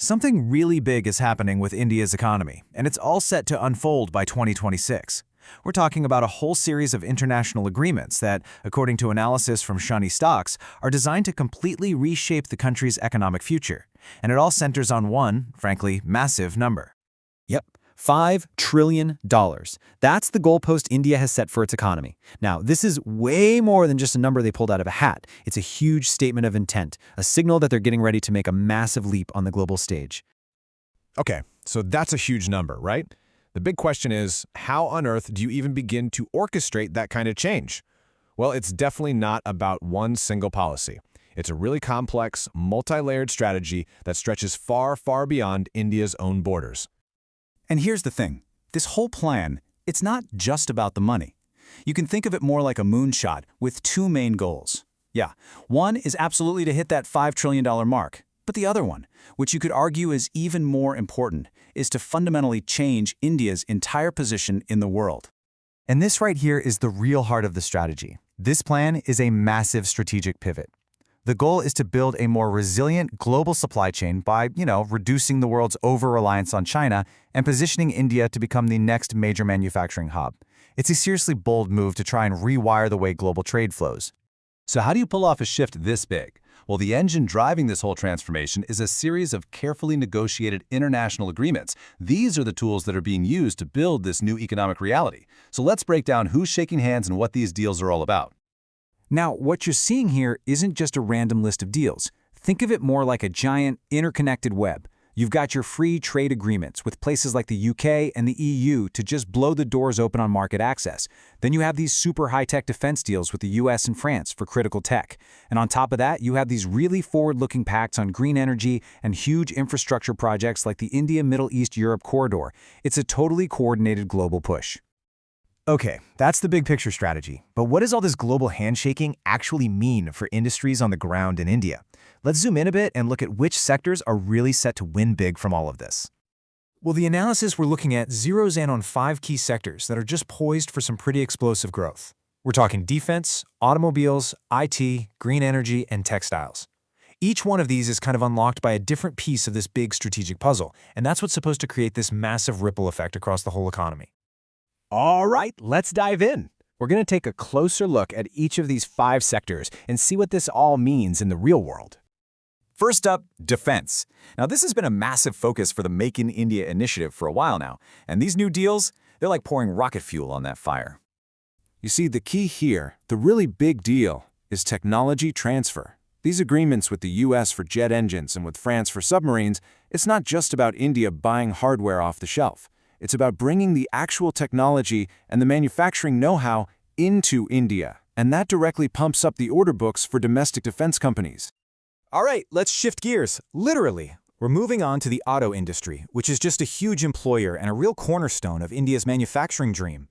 Something really big is happening with India's economy, and it's all set to unfold by 2026. We're talking about a whole series of international agreements that, according to analysis from SHANi Stocks, are designed to completely reshape the country's economic future. And it all centers on one, frankly, massive number. Yep, $5 trillion. That's the goalpost India has set for its economy. Now, this is way more than just a number they pulled out of a hat. It's a huge statement of intent, a signal that they're getting ready to make a massive leap on the global stage. Okay, so that's a huge number, right? The big question is, how on earth do you even begin to orchestrate that kind of change? Well, it's definitely not about one single policy. It's a really complex, multi-layered strategy that stretches far, far beyond India's own borders. And here's the thing. This whole plan, it's not just about the money. You can think of it more like a moonshot with two main goals. Yeah, one is absolutely to hit that $5 trillion mark. But the other one, which you could argue is even more important, is to fundamentally change India's entire position in the world. And this right here is the real heart of the strategy. This plan is a massive strategic pivot. The goal is to build a more resilient global supply chain by, reducing the world's over-reliance on China and positioning India to become the next major manufacturing hub. It's a seriously bold move to try and rewire the way global trade flows. So how do you pull off a shift this big? Well, the engine driving this whole transformation is a series of carefully negotiated international agreements. These are the tools that are being used to build this new economic reality. So let's break down who's shaking hands and what these deals are all about. Now, what you're seeing here isn't just a random list of deals. Think of it more like a giant, interconnected web. You've got your free trade agreements with places like the UK and the EU to just blow the doors open on market access. Then you have these super high-tech defense deals with the US and France for critical tech. And on top of that, you have these really forward-looking pacts on green energy and huge infrastructure projects like the India-Middle East-Europe corridor. It's a totally coordinated global push. Okay, that's the big picture strategy. But what does all this global handshaking actually mean for industries on the ground in India? Let's zoom in a bit and look at which sectors are really set to win big from all of this. Well, the analysis we're looking at zeroes in on 5 key sectors that are just poised for some pretty explosive growth. We're talking defense, automobiles, IT, green energy, and textiles. Each one of these is kind of unlocked by a different piece of this big strategic puzzle, and that's what's supposed to create this massive ripple effect across the whole economy. All right, let's dive in. We're going to take a closer look at each of these 5 sectors and see what this all means in the real world. First up, defense. Now, this has been a massive focus for the Make in India initiative for a while now, and these new deals, they're like pouring rocket fuel on that fire. You see, the key here, the really big deal, is technology transfer. These agreements with the US for jet engines and with France for submarines, it's not just about India buying hardware off the shelf. It's about bringing the actual technology and the manufacturing know-how into India, and that directly pumps up the order books for domestic defense companies. All right, let's shift gears. Literally, we're moving on to the auto industry, which is just a huge employer and a real cornerstone of India's manufacturing dream.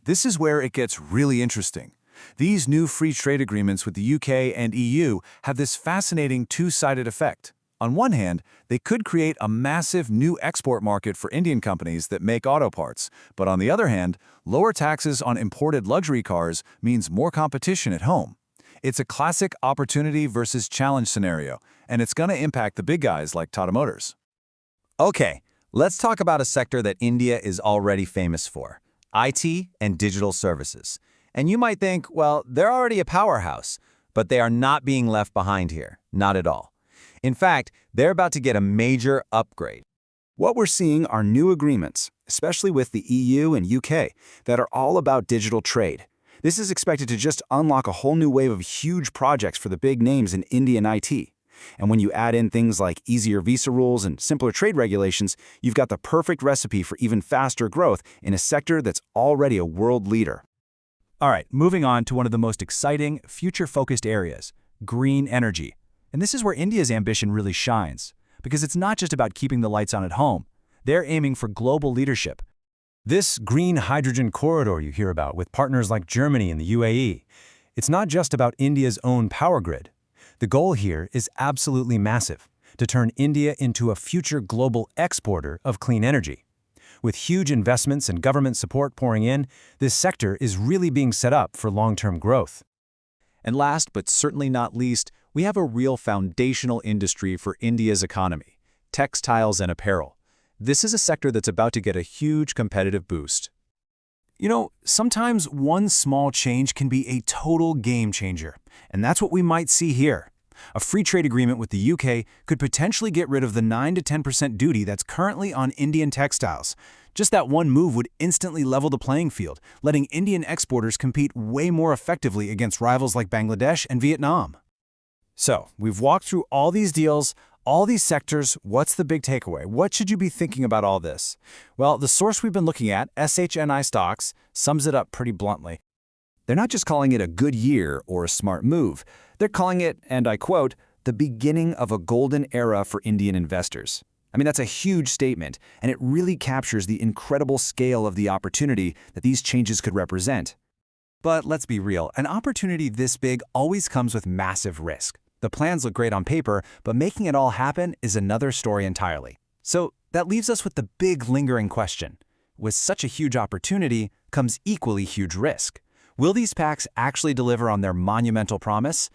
This is where it gets really interesting. These new free trade agreements with the UK and EU have this fascinating two-sided effect. On one hand, they could create a massive new export market for Indian companies that make auto parts. But on the other hand, lower taxes on imported luxury cars means more competition at home. It's a classic opportunity versus challenge scenario, and it's going to impact the big guys like Tata Motors. Okay, let's talk about a sector that India is already famous for, IT and digital services. And you might think, well, they're already a powerhouse, but they are not being left behind here, not at all. In fact, they're about to get a major upgrade. What we're seeing are new agreements, especially with the EU and UK, that are all about digital trade. This is expected to just unlock a whole new wave of huge projects for the big names in Indian IT. And when you add in things like easier visa rules and simpler trade regulations, you've got the perfect recipe for even faster growth in a sector that's already a world leader. All right, moving on to one of the most exciting, future-focused areas, green energy. And this is where India's ambition really shines, because it's not just about keeping the lights on at home. They're aiming for global leadership. This green hydrogen corridor you hear about with partners like Germany and the UAE, it's not just about India's own power grid. The goal here is absolutely massive, to turn India into a future global exporter of clean energy. With huge investments and government support pouring in, this sector is really being set up for long-term growth. And last but certainly not least, we have a real foundational industry for India's economy, textiles and apparel. This is a sector that's about to get a huge competitive boost. You know, sometimes one small change can be a total game changer, and that's what we might see here. A free trade agreement with the UK could potentially get rid of the 9 to 10% duty that's currently on Indian textiles. Just that one move would instantly level the playing field, letting Indian exporters compete way more effectively against rivals like Bangladesh and Vietnam. So, we've walked through all these deals, all these sectors. What's the big takeaway? What should you be thinking about all this? Well, the source we've been looking at, SHANi Stocks, sums it up pretty bluntly. They're not just calling it a good year or a smart move. They're calling it, and I quote, the beginning of a golden era for Indian investors. I mean, that's a huge statement, and it really captures the incredible scale of the opportunity that these changes could represent. But let's be real, an opportunity this big always comes with massive risk. The plans look great on paper, but making it all happen is another story entirely. So that leaves us with the big lingering question. With such a huge opportunity comes equally huge risk. Will these pacts actually deliver on their monumental promise?